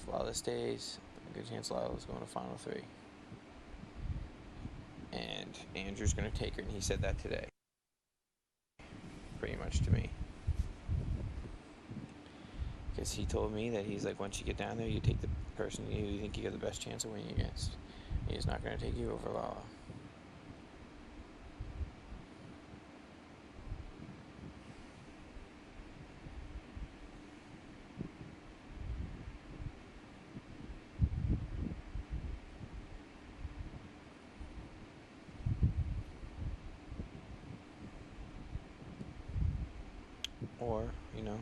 If Lala stays, a good chance Lala's going to Final Three. And Andrew's going to take her, and he said that today. Pretty much to me. Because he told me that he's like, once you get down there, you take the person who you think you have the best chance of winning against. He's not going to take you over Lala. Or, you know,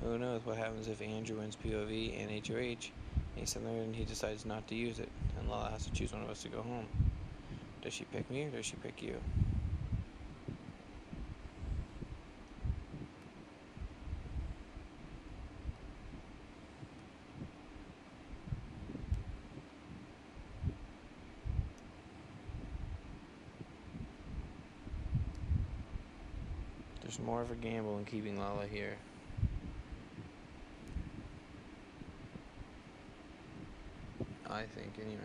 who knows what happens if Andrew wins POV and HOH, and he decides not to use it, and Lala has to choose one of us to go home. Does she pick me or does she pick you? There's more of a gamble in keeping Lala here. I think, anyway.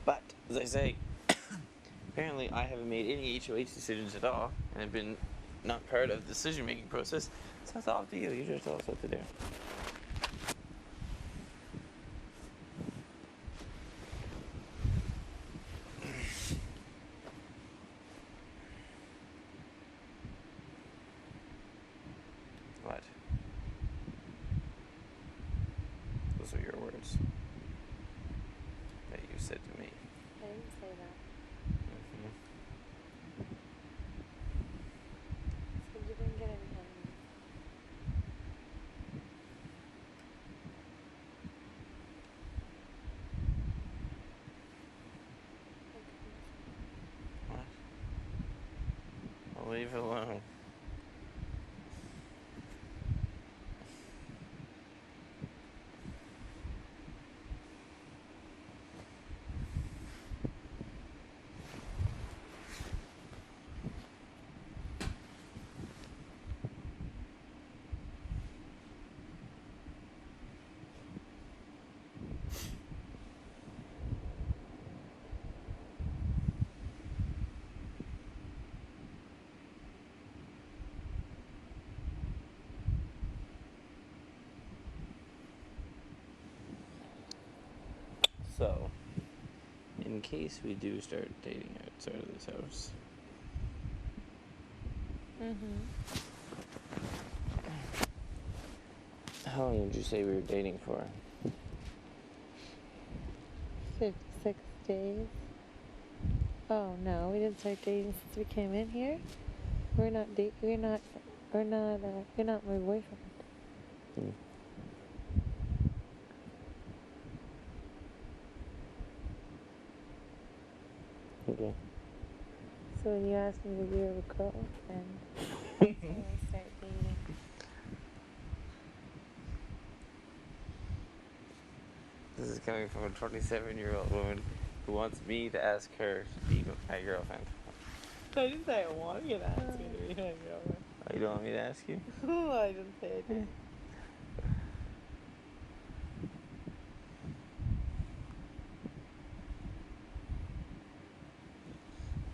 But, as I say, apparently I haven't made any HOH decisions at all, and have been not part of the decision-making process, so it's all up to you. You just tell us what to do. What? Those are your words that you said to me. I didn't say that. So you didn't get any enemies. What? I'll leave it alone. So, in case we do start dating outside of this house, how long did you say we were dating for? 56 days. Oh no, we didn't start dating since we came in here. You're not my boyfriend. Okay. So when you ask me to be your girlfriend, that's when we start dating. This is coming from a 27-year-old woman who wants me to ask her to be my girlfriend. I didn't say I want you to ask me to be my girlfriend. Oh, you don't want me to ask you? I didn't say I did.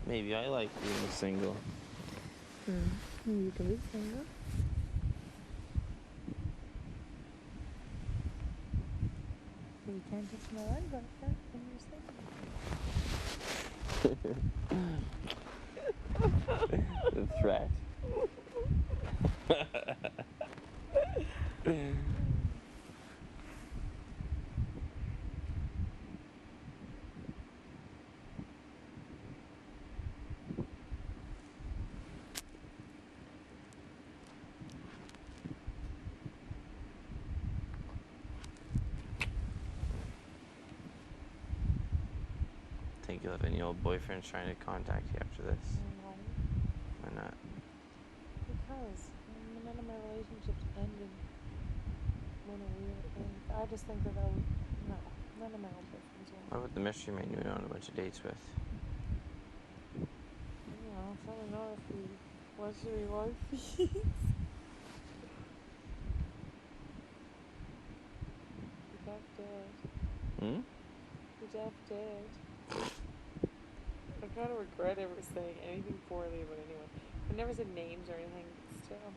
Maybe I like being single. You can be single. You can't touch my leg like that when you're single. The threat. Think you'll have any old boyfriends trying to contact you after this? Why? Why not? Because none of my relationships ended when we were in. I just think that would, no, none of my old boyfriends will. What about the mystery man you went on a bunch of dates with? You know, so we know if we Wishy-washy. You Jeff did. Hmm? You Jeff did. I kind of regret ever saying anything poorly about anyone. I never said names or anything, but still.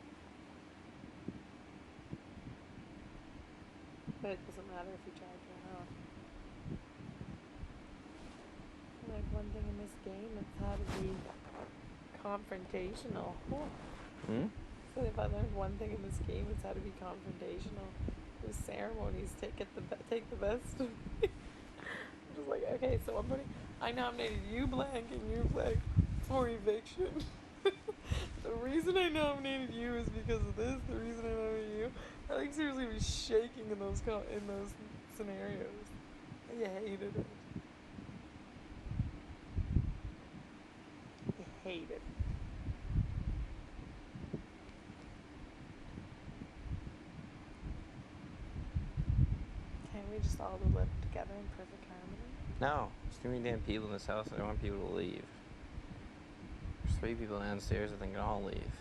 But it doesn't matter if you tried to or not. Like, one thing in this game, it's how to be confrontational. Hmm? So if I learned one thing in this game, it's how to be confrontational. With ceremonies, take the best of me. I'm just like, okay, so I nominated you blank and you blank for eviction. The reason I nominated you is because of this. The reason I nominated you, I like seriously was shaking in those scenarios. I hated it. I hate it. Can't we just all live together in perfect harmony? No. There's too many damn people in this house. I don't want people to leave. There's 3 people downstairs. I think they'll all leave.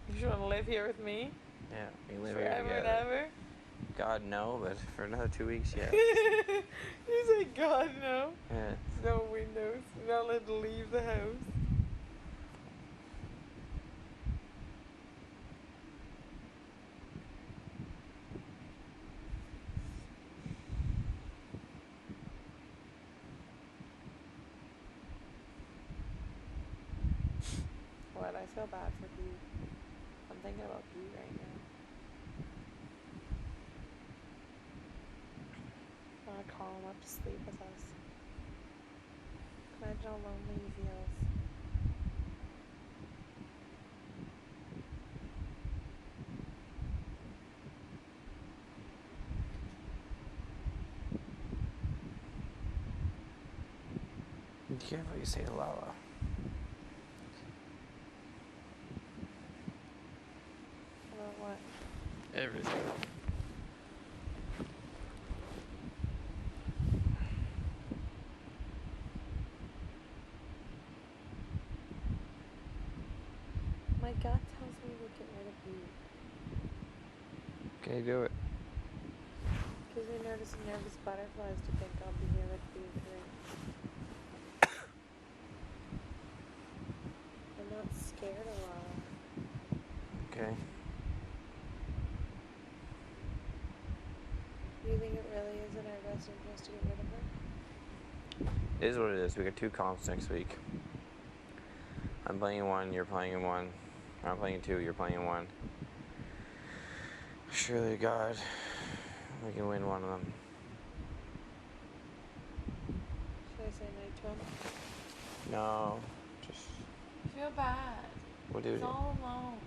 You just want to live here with me? Yeah, we live Forever here together. and ever? God, no, but for another 2 weeks, yes. You say God, no? Yeah. There's no windows. You're not allowed to leave the house. What? I feel bad for Pete. I'm thinking about Pete right now. I want to call him up to sleep with us. Imagine how lonely he feels. Be careful what you say to Lala. About what? Everything. My gut tells me to get rid of Pete. Okay, do it. Gives me nervous butterflies to think I'll be here with you 3. I'm not scared of Lala. Okay. Do you think it really is in our best interest to get rid of her? It is what it is. We got 2 comps next week. I'm playing 1, you're playing 1. I'm playing 2, you're playing 1. Surely, God, we can win one of them. Should I say night to him? No, just. I feel bad. What do He's you? all alone.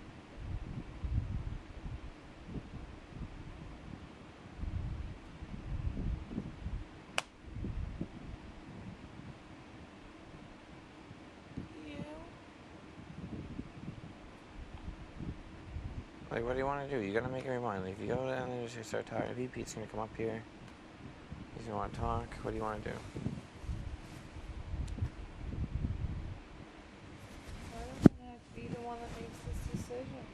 You? Like, what do you want to do? You gotta make up your mind. Like, if you go down there and just start talking, if Pete's gonna come up here, he's gonna want to talk. What do you want to do? I don't want to have to be the one that makes this decision.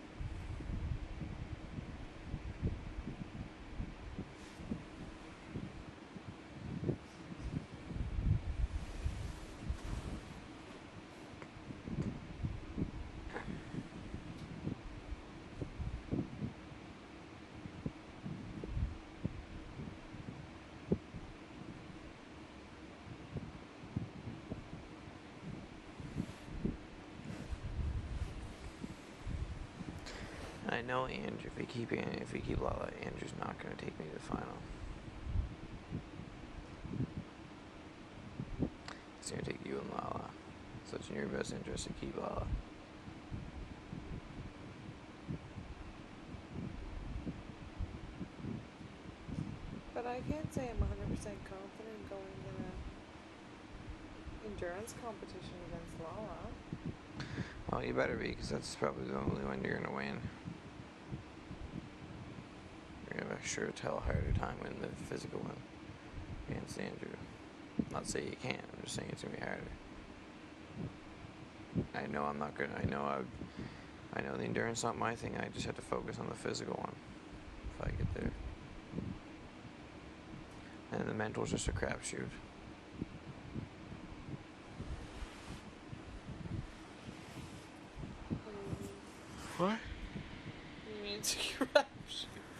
I know Andrew. If we keep Lala, Andrew's not gonna take me to the final. He's gonna take you and Lala. So it's in your best interest to keep Lala. But I can't say I'm 100% confident going in an endurance competition against Lala. Well, you better be, because that's probably the only one you're gonna win. You're gonna have a sure tell harder time winning the physical one against Andrew. Not say you can't. I'm just saying it's gonna be harder. I know I'm not gonna. I know the endurance not my thing. I just have to focus on the physical one. If I get there, and the mental's just a crapshoot. What? You mean it's a crapshoot?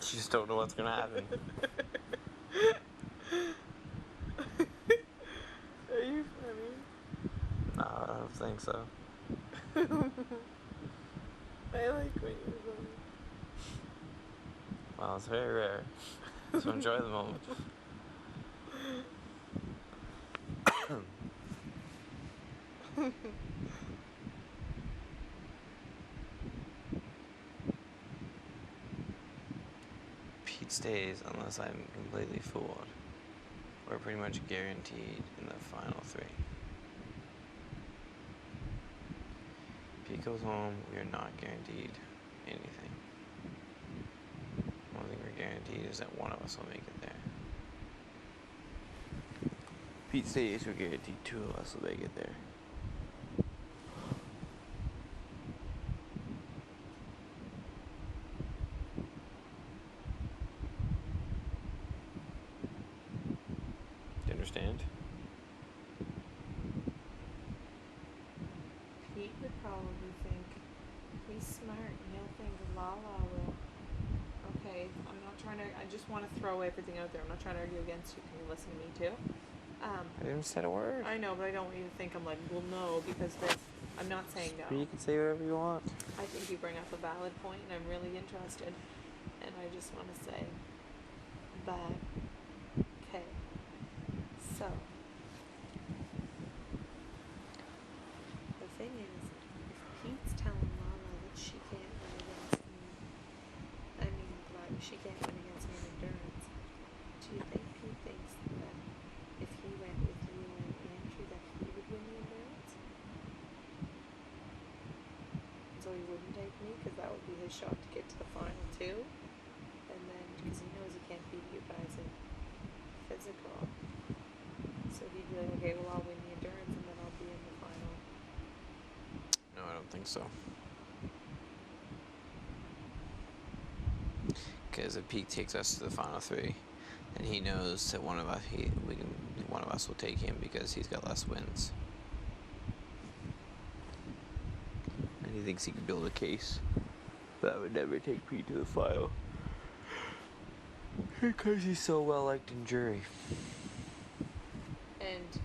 You just don't know what's gonna happen. Are you funny? No, I don't think so. I like when you're funny. Well, it's very rare. So enjoy the moment. Pete stays unless I'm completely fooled. We're pretty much guaranteed in the final three. Pete goes home, we are not guaranteed anything. One thing we're guaranteed is that one of us will make it there. Pete stays, we're guaranteed two of us will make it there. Do you understand? Pete would probably think he's smart and he'll think Lala will. Okay, I'm not trying to. I just want to throw everything out there. I'm not trying to argue against you. Can you listen to me too? I didn't say a word. I know, but I don't want you to think I'm like, well, no, because this. I'm not saying no. You can say whatever you want. I think you bring up a valid point, and I'm really interested. And I just want to say that. Okay. So. The thing is, if Pete's telling Lala that she can't win against me, she can't win against me in endurance, do you think Pete thinks that if he went with you and Andrew that he would win the endurance? So he wouldn't take me because that would be his shot to get to the final too? And then, because he knows he can't beat you guys in physical. So he'd be like, okay, well, I'll win the endurance and then I'll be in the final. No, I don't think so. Because if Pete takes us to the final three, then he knows that one of us will take him because he's got less wins, and he thinks he can build a case that I would never take Pete to the final because he's so well liked in jury. And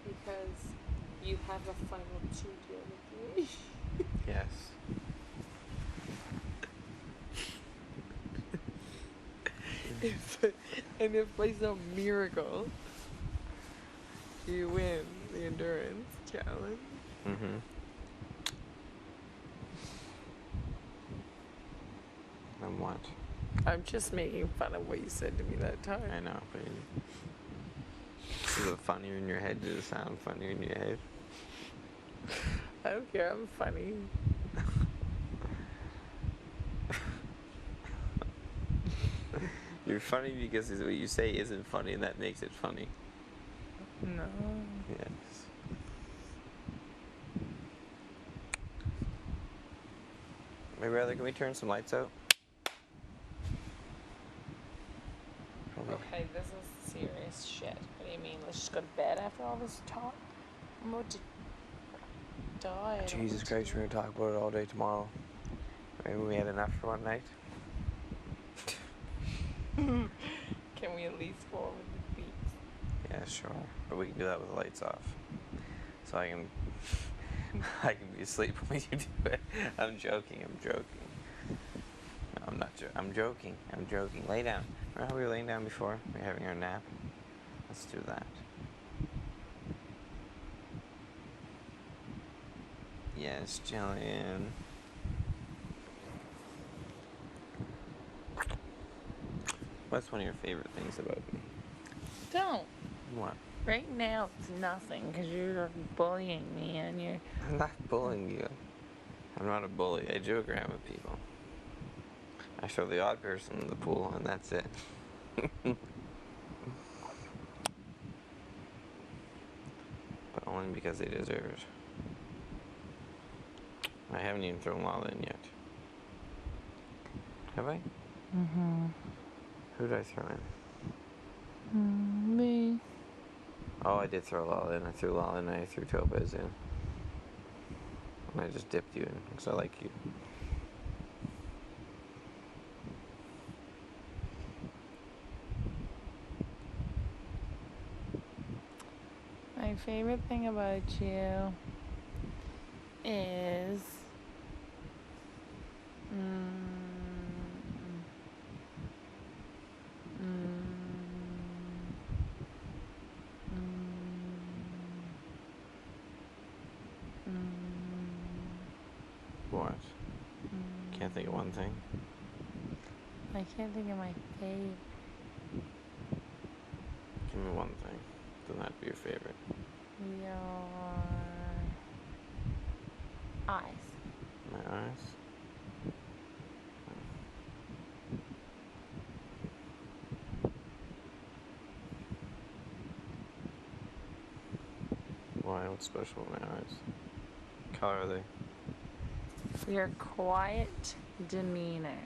because you have a final two deal with me. Yes. And if by some miracle you win the endurance challenge. Mm-hmm. And what? I'm just making fun of what you said to me that time. I know, but is it funnier in your head? Does it sound funnier in your head? I don't care, I'm funny. You're funny because what you say isn't funny, and that makes it funny. No. Yes. My brother, can we turn some lights out? Probably. Okay, this is serious shit. What do you mean? Let's just go to bed after all this talk? I'm about to die. Jesus Christ, we're gonna talk about it all day tomorrow. Maybe we had enough for one night. Can we at least go over the beats? Yeah, sure. But we can do that with the lights off. So I can be asleep when you do it. I'm joking. No, I'm not I'm joking. Lay down. Remember how we were laying down before? We were having our nap? Let's do that. Yes, Jillian. What's one of your favorite things about me? Don't. What? Right now it's nothing because you're bullying me and you're... I'm not bullying you. I'm not a bully. I joke around with people. I show the odd person in the pool and that's it. But only because they deserve it. I haven't even thrown Lala in yet. Have I? Mm-hmm. Who did I throw in? Me. Oh, I did throw Lala in. I threw Lala in and I threw Topaz in. And I just dipped you in because I like you. My favorite thing about you is What? Can't think of one thing. I can't think of my favorite. Give me one thing. Doesn't have to be your favorite. Your eyes. My eyes? Why? What's special with my eyes? What color are they? Your quiet demeanor.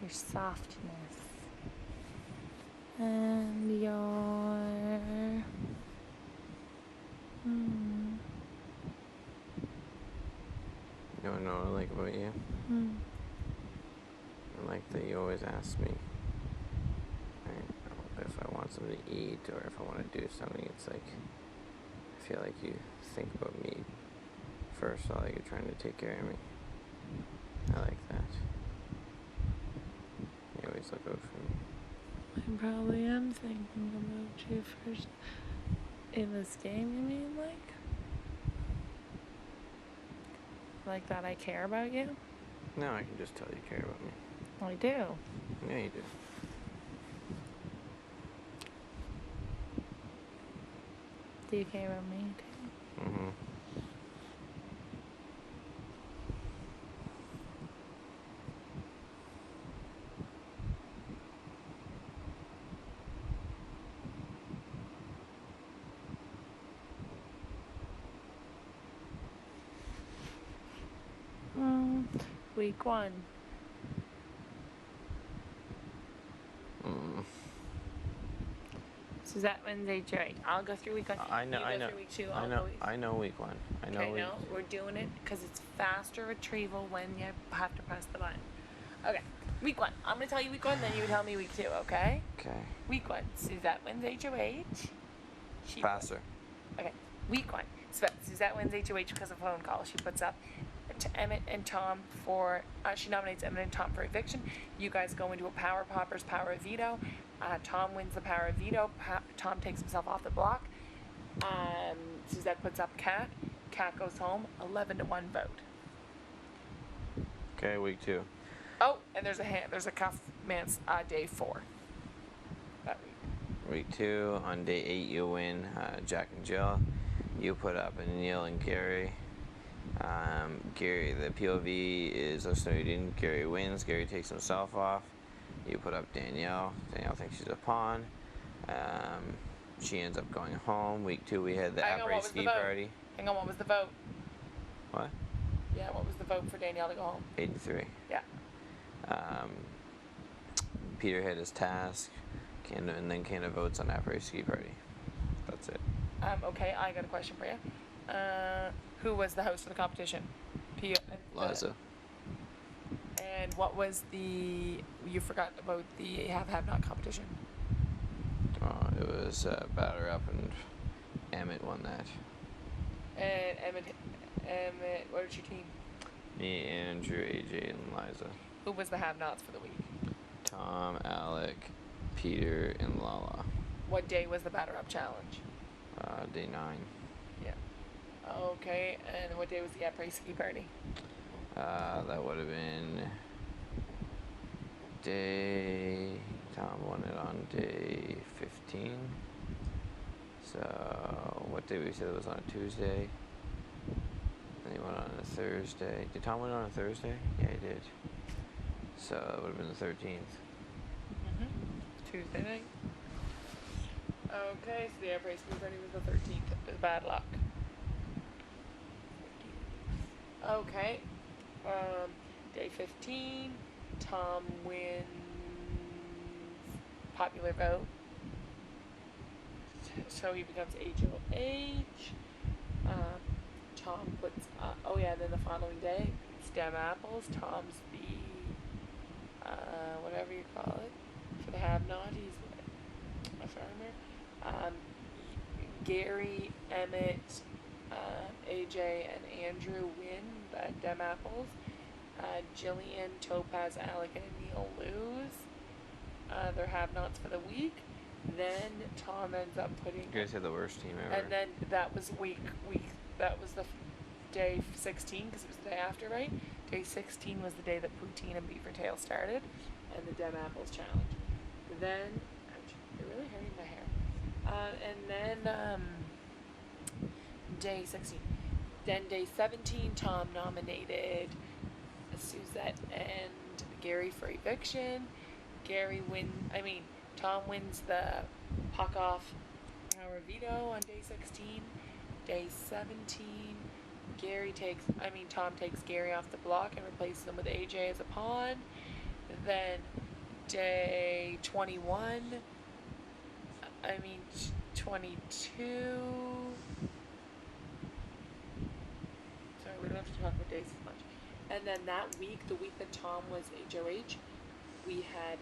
Your softness. And your You don't know what I like about you? I like that you always ask me if I want something to eat or if I want to do something. It's like I feel like you think about me first, so like you're trying to take care of me. I like that. You always look out for me. I probably am thinking about you first. In this game, you mean, like that I care about you? No, I can just tell you care about me. I do. Yeah, you do. Do you care about me too? Mm-hmm. Week 1. So is that Wednesday, Jerry? I'll go through week 1. I know. You I go know. through week 2. I I'll know. go week. I know week 1. I know. Okay, week. no, we're doing it because it's faster retrieval when you have to press the button. Okay, week 1. I'm gonna tell you week 1, then you tell me week 2. Okay? Okay. Week 1. Suzette wins HOH. Faster. Okay. Week 1. Suzette wins HOH because of a phone call. She puts up to Emmett and Tom for. She nominates Emmett and Tom for eviction. You guys go into a Power Poppers Power of Veto. Tom wins the Power of Veto. Tom takes himself off the block. Suzette puts up Cat. Cat goes home. 11-1 vote. Okay, week 2. Oh, and there's a cuff man's day 4. That week. Week 2, on day 8 you win Jack and Jill. You put up Neil and Gary. Gary, the POV is listen to you. Gary wins. Gary takes himself off. You put up Danielle. Danielle thinks she's a pawn. She ends up going home. Week 2 we had the après ski party. Hang on, what was the vote? What? Yeah, what was the vote for Danielle to go home? 83. Yeah. Peter had his task, and then Canada votes on après ski party. That's it. Okay, I got a question for you. Who was the host of the competition? Liza. And what was you forgot about the have-not competition? It was Batter Up, and Emmett won that. And Emmett, what was your team? Me, Andrew, AJ, and Liza. Who was the have-nots for the week? Tom, Alec, Peter, and Lala. What day was the Batter Up challenge? Day 9. Yeah. Okay, and what day was the après ski party? That would have been day. Tom won it on day 15. So what day we said it was on a Tuesday? And he went on a Thursday. Did Tom win on a Thursday? Yeah, he did. So it would have been the 13th. Tuesday night. Okay, so the après ski party was the 13th. It was bad luck. Okay. Day 15, Tom wins popular vote. So he becomes HOH. Tom puts, then the following day, stem apples. Tom's whatever you call it, for the have-not. He's a farmer. Gary, Emmett, AJ, and Andrew win the dem apples. Jillian, Topaz, Alec, and Neil lose their have-nots for the week. Then Tom ends up putting. You guys had the worst team ever. And then that was week. That was the day 16 because it was the day after, right? Day 16 was the day that Poutine and Beaver Tail started, and the Dem Apples challenge. Then, ouch, you're really hurting my hair. And then day 16. Then day 17, Tom nominated Suzette and Gary for eviction. Tom wins the puck off power veto on day 16. Day 17, Tom takes Gary off the block and replaces him with AJ as a pawn. Then day 22. Sorry, we don't have to talk about days as much. And then that week, the week that Tom was HOH, we had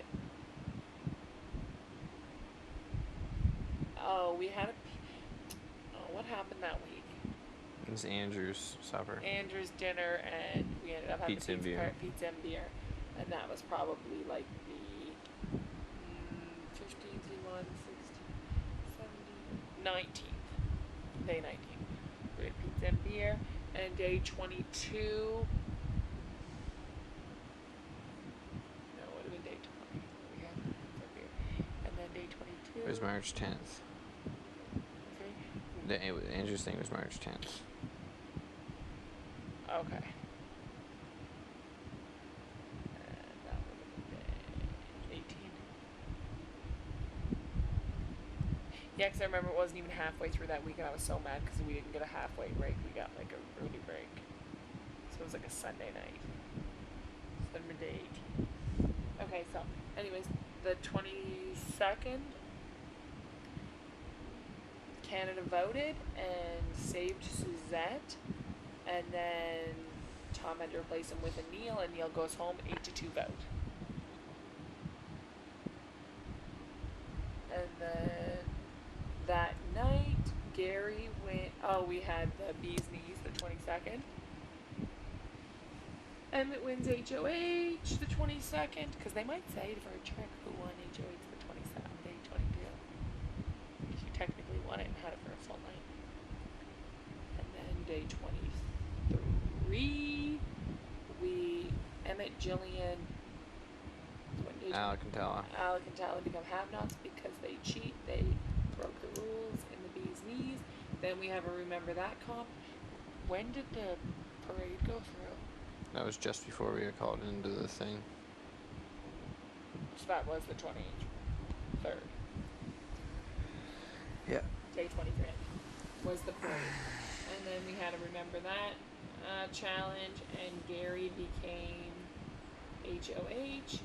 what happened that week? It was Andrew's supper. Andrew's dinner, and we ended up having pizza and beer. And that was probably like the 15th, 16th, 17th, 19th. Day 19th. We had pizza and beer. And day 22. No, it would have been day 20. We had pizza and beer. And then day 22. It was March 10th. Andrew's thing was March 10th. Okay. And that would have been 18. Yeah, because I remember it wasn't even halfway through that week, and I was so mad because we didn't get a halfway break. We got like a early break. So it was like a Sunday night. So that would have been day 18. Okay, so anyways, the 22nd, Canada voted and saved Suzette, and then Tom had to replace him with a Neil, and Neil goes home 8-2 vote. And then that night, Gary went. Oh, we had the bee's knees, the 22nd. Emmett wins HOH the 22nd, because they might say for a trick who won HOH the 22nd, day 22. Because you technically won it and had it for a full night. And then day 23, Emmett, Jillian, Alec and Tala become have-nots because they cheat. They broke the rules in the bee's knees. Then we have a Remember That comp. When did the parade go through? That was just before we got called into the thing. So that was the 23rd. Yeah. Day 23 was the parade. And then we had a Remember That challenge, and Gary became HOH.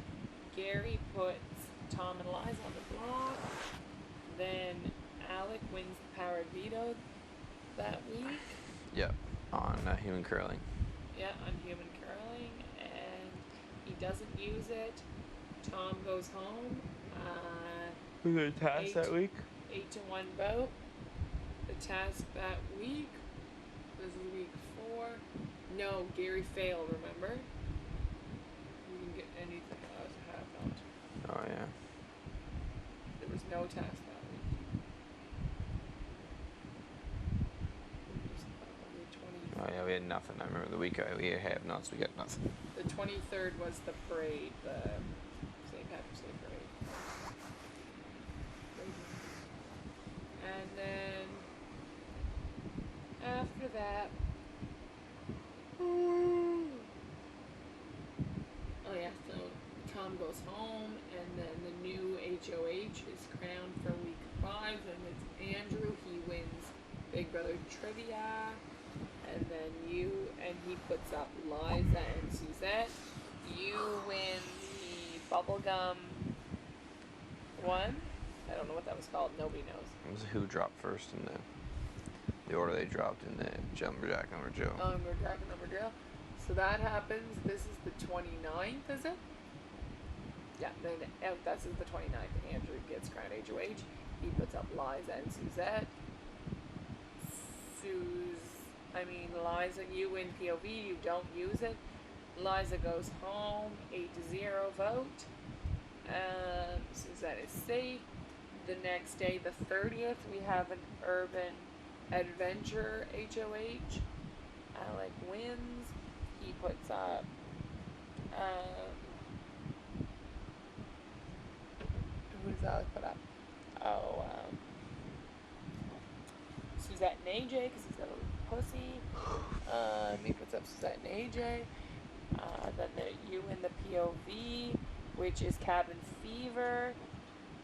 Gary puts Tom and Liza on the block. Then Alec wins the power veto that week. Yep, on human curling. Yeah, on human curling, and he doesn't use it. Tom goes home. Who got a task that week? 8-1 vote. The task that week was week 4. No, Gary failed, remember? You didn't get anything as a have-not. Oh, yeah. There was no task that week. Oh, yeah, we had nothing. I remember the week we had have-nots, we got nothing. The 23rd was the parade, the St. Patrick's Day parade. And then after that, so Tom goes home, and then the new HOH is crowned for week 5, and it's Andrew. He wins Big Brother Trivia, and then he puts up Liza and Suzette. You win the bubblegum one. I don't know what that was called. Nobody knows. It was who dropped first in the order they dropped in the Lumberjack and Lumberjill. Lumberjack and Lumberjill. So that happens. This is the 29th, is it? Yeah, this is the 29th. Andrew gets crowned HOH. He puts up Liza and Suzette. Liza, you win POV, you don't use it. Liza goes home, 8-0 vote. Suzette is safe. The next day, the 30th, we have an urban adventure HOH. Alec wins. He puts up who does Alec put up? Suzette and AJ, because he's got a little pussy. He puts up Suzette and AJ. Then you win the POV, which is Cabin Fever.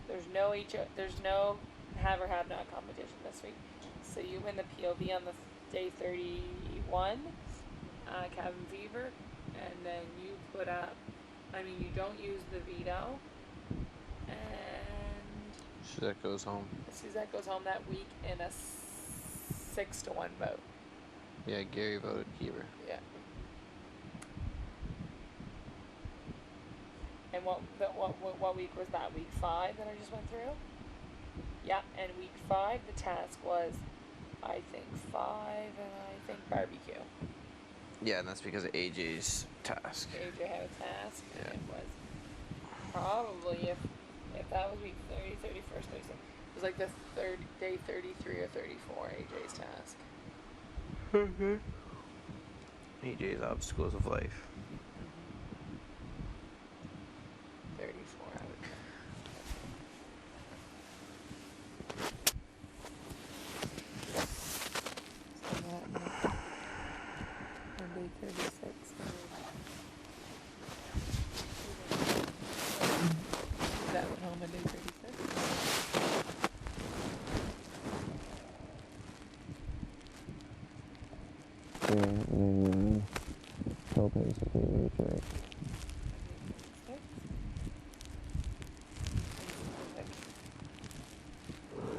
There's no have or have not competition this week. So you win the POV on the day 31, Cabin Fever, and then you put up. You don't use the veto, and Suzette goes home. Suzette goes home that week in a 6-1 vote. Yeah, Gary voted Keever. Yeah. And what week was that? Week 5 that I just went through? Yeah, and week 5 the task was, I think 5, and I think barbecue. Yeah, and that's because of AJ's task. AJ had a task, yeah. And it was probably, if that was week 30, 31st, 32nd, it was like the day 33 or 34, AJ's task. AJ's obstacles of life. 34, I would say. So that on day 36. That went home on day 36. Topaz will be right.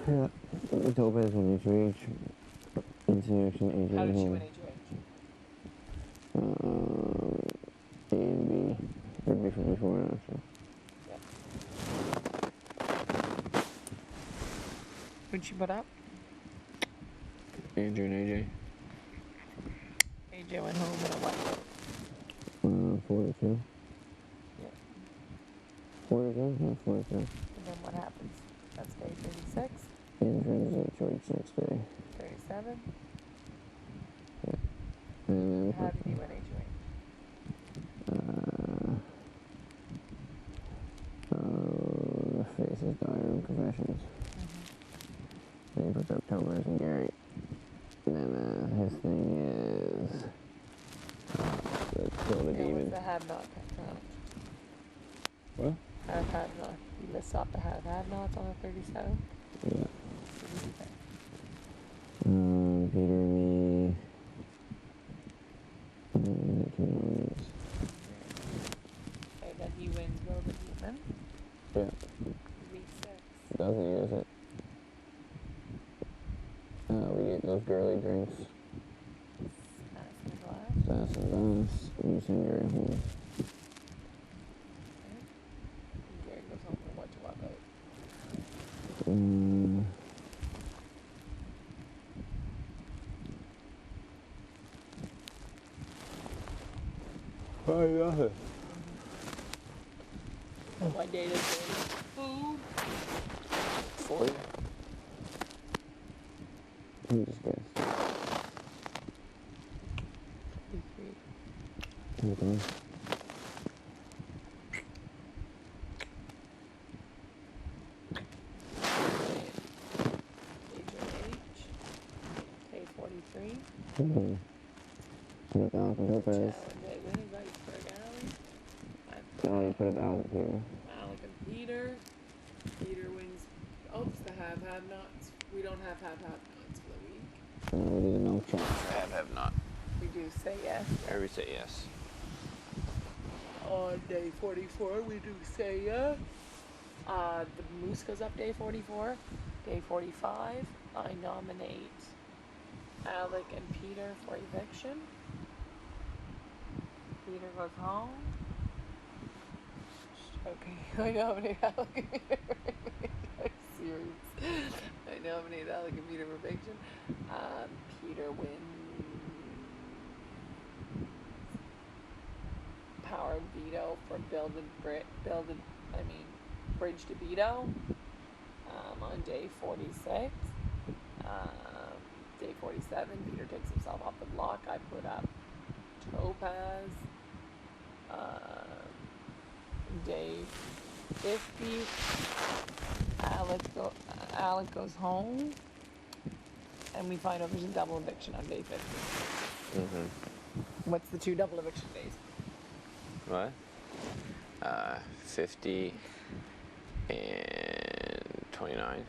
Yeah, Topaz when you reach insurrection AJ. How did she win A and B. Or before and after. Yep. What'd she put up? Andrew and AJ. AJ went home in a what? 42. Yeah. 42? Yeah, 42. And then what happens? That's day 36. Andrew's at George next day. 37. Yeah. And then how did you win HOH? The Faces Diary Confessions. Then he puts up Topaz and Gary. And then his thing is Kill the Demon. The have not count. What? Have not. You list off the have nots on the 37. Yeah. Okay. Peter and me. Okay, then he wins Kill the Demon. Yeah. Week 6. Doesn't use it. We get those girly drinks. Sass and Glass. And you send Gary home. Okay. Gary goes home and what to walk out. Nothing. What day is it? Food. For you. You just guess. 33. Okay. HOH. Day 43. Mm-hmm. Put up Alec and Topaz. Challenge. Anybody for Alec? Oh, you put up Alec here. Alec and Peter. Peter wins. Oh, it's the have nots. We don't have nots for the week. We did a milk challenge for have not. We do say yes. Or we say yes. On day 44, we do say yes. The moose goes up day 44. Day 45, I nominate Alec and Peter for eviction. Peter goes home. Okay, I nominate Alec and Peter for eviction. I'm serious. I nominate Alec and Peter for eviction. Peter wins power of veto for bridge to veto. On day 46. Day 47, Peter takes himself off the block. I put up Topaz. Day 50, Alec goes home, and we find out there's a double eviction on day 50. What's the 2 double eviction days? What? 50 and 29.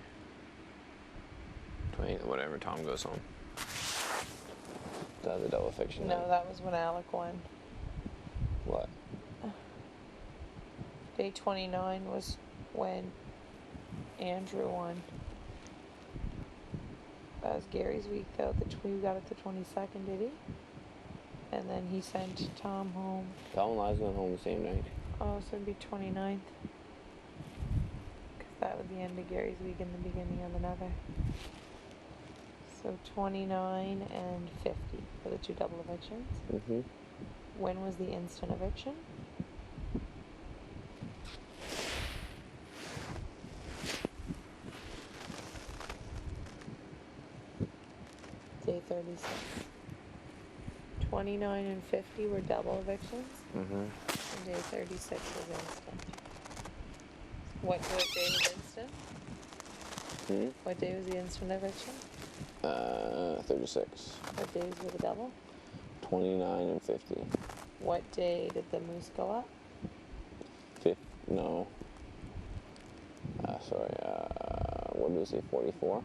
20, whatever, Tom goes home. That's a double eviction. No, that was when Alec won. What? Day 29 was when Andrew won. That was Gary's week, though. We got it the 22nd, did he? And then he sent Tom home. Tom and Liza went home the same night. Oh, so it'd be 29th. Because that was the end of Gary's week and the beginning of another. So 29 and 50 for the 2 double evictions. When was the instant eviction? Day 36. 29 and 50 were double evictions. And day 36 was instant. What day was instant? What day was the instant eviction? 36. What days were the double? 29 and 50. What day did the moose go up? No. What did we say, 44?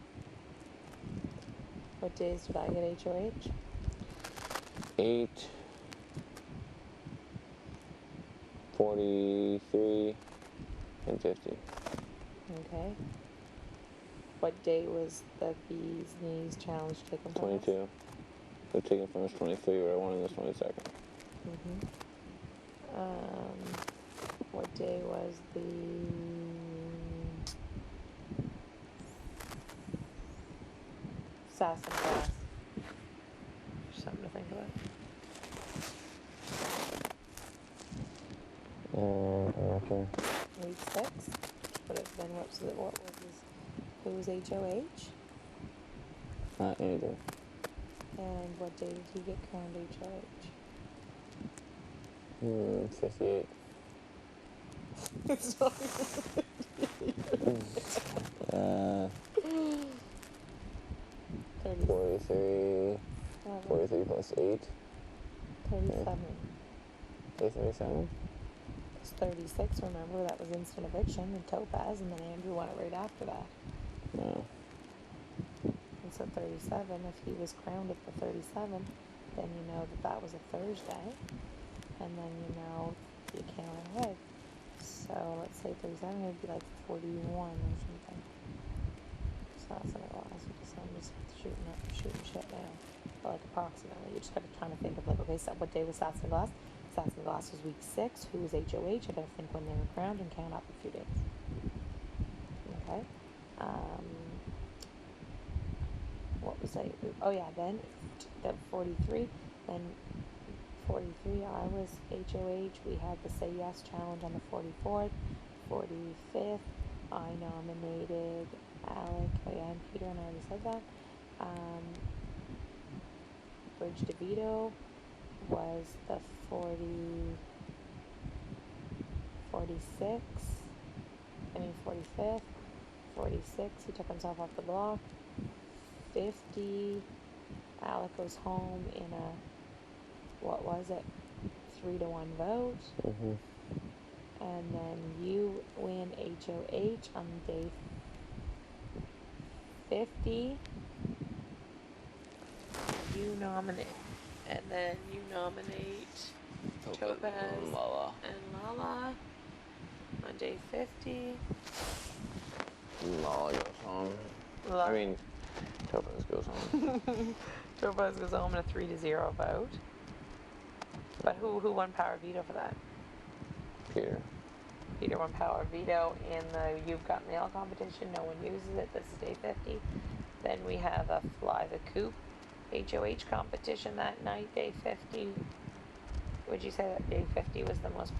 What days did I get HOH? 8, 43, and 50. Okay. What day was the bees knees challenge taken from 22. They're taken from us 23, but I wanted this 22nd. What day was the sass and glass? Something to think about. I'm not sure. Week 6 would have been who was HOH? Andrew. And what day did he get crowned HOH? 58. It's not 43. 43 plus 8. 37. Day 37? It's 36, remember? That was instant eviction and Topaz, and then Andrew won it right after that. No. And so 37, if he was crowned at the 37, then you know that was a Thursday. And then you know you count ahead. So let's say 37 would be like 41 or something. So that's what it was. So I'm just shooting shit now. But like approximately. You just gotta kind of think of like, okay, so what day was Sass and Glass? Sass and Glass was week 6. Who was HOH? I gotta think when they were crowned and count up a few days. Okay. What was I? Oh yeah, then the 43. Then 43, I was HOH. We had the Say Yes Challenge on the 44th. 45th, I nominated Alec, and Peter, and I already said that. Bridge DeVito was the 45th. 46, he took himself off the block. 50, Alec goes home in a, 3-1 vote. And then you win HOH on day 50. You nominate And then you nominate Topaz and Lala. and Lala on day 50. Lala goes home. Lala. I mean, Topaz goes home. Topaz goes home in a 3-0 vote. But who won power veto for that? Peter. Peter won power veto in the You've Got Mail competition. No one uses it. This is day 50. Then we have a Fly the Coop HOH competition that night, day 50. Would you say that day 50 was the most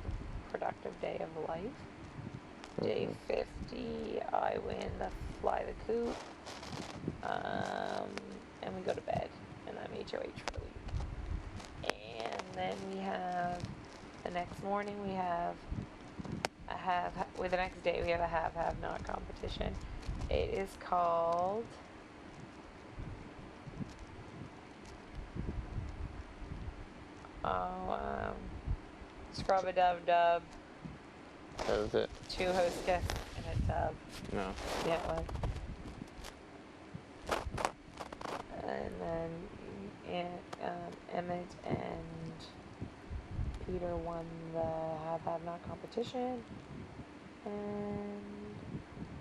productive day of life? Day 50, I win the Fly the Coop. And we go to bed. And I'm HOH for the week. And then we have, the next morning we have the next day we have a have not competition. It is called Scrub a Dub Dub. That was it? 2 host guests in a tub. No. Yeah, it was. And then Emmett and Peter won the have not competition. And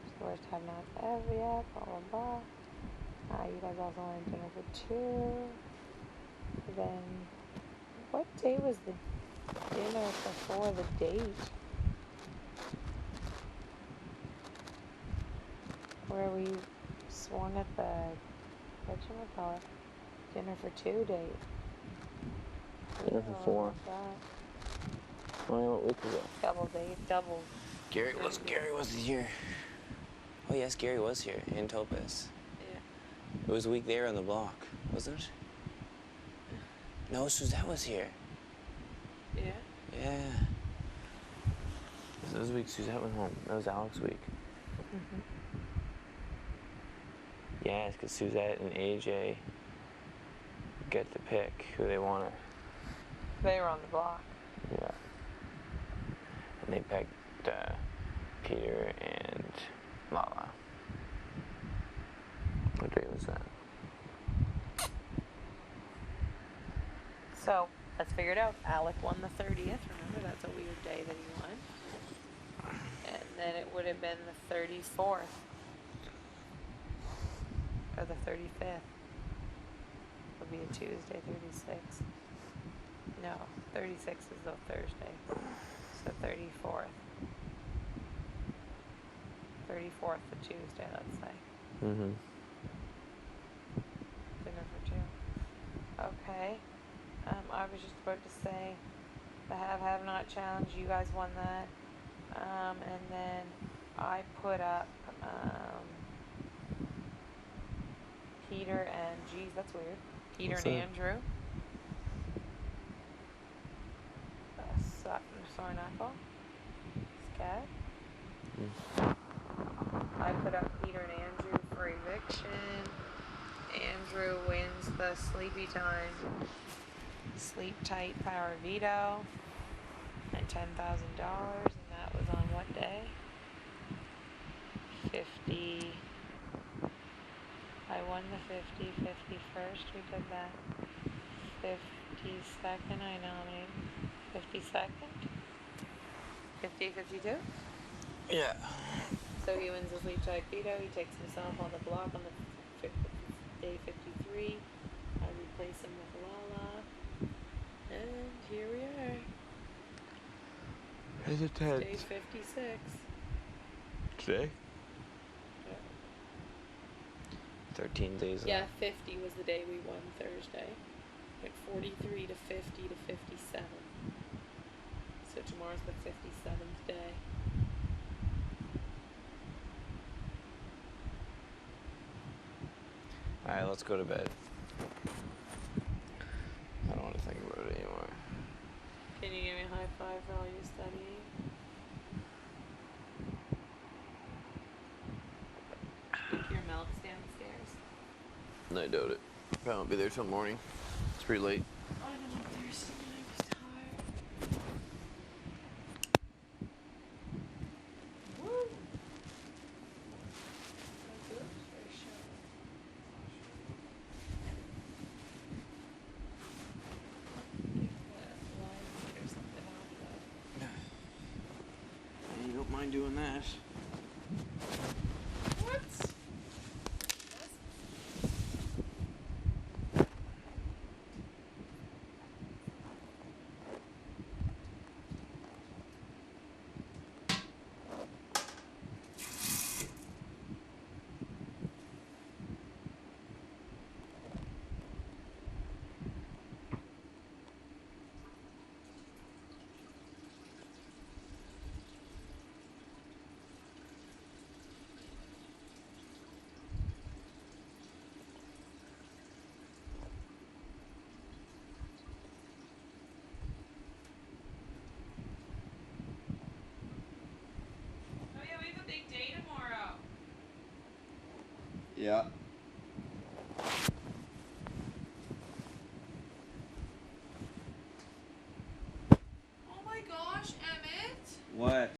it's the worst have nots ever yet, blah blah blah. You guys also wanted dinner for 2. Then what day was the dinner before the date? Where we swung at the whatchamacallit, dinner for 2 date. Dinner for 4. What week was it? Double date, double. Gary was here. Oh yes, Gary was here in Topaz. Yeah. It was a week there on the block, wasn't it? No, Suzette was here. Yeah. Yeah. This was the week Suzette went home. That was Alex's week. Mhm. Yeah, it's because Suzette and AJ get to pick who they want to. They were on the block. Yeah. And they picked Peter and Lala. What day was that? So let's figure it out. Alec won the 30th. Remember, that's a weird day that he won. And then it would have been the 34th. Or the 35th. Would be a Tuesday, 36th. No, 36th is the Thursday. So 34th. 34th the Tuesday, let's say. Mm-hmm. Dinner for 2. Okay. I was just about to say the have not challenge. You guys won that. And then I put up Peter and, geez, that's weird. Peter What's and that? Andrew. Sore knuckle. Scat. I put up Peter and Andrew for eviction. Andrew wins the sleepy time, sleep tight power veto, and $10,000. And that was on what day? 50. I won the 50, 51st. We did that. 52nd. I nominated 52nd. 50, 52. Yeah. So he wins the sleep tight veto. He takes himself on the block on the day 53. I replace him with Lala. And here we are. It's a 10. Day 56. Today? 13 days Yeah, 50 was the day we won Thursday. Went 43 to 50 to 57. So tomorrow's the 57th day. Alright, let's go to bed. I don't want to think about it anymore. Can you give me a high five for all your studying? Think your milk's downstairs? I doubt it. I won't be there till morning. It's pretty late. I know, I'm thirsty and I'm just tired. Woo! That's good. Very sharp. mind doing that. What? Oh yeah, we have a big day tomorrow. Yeah. Oh my gosh, Emmett. What?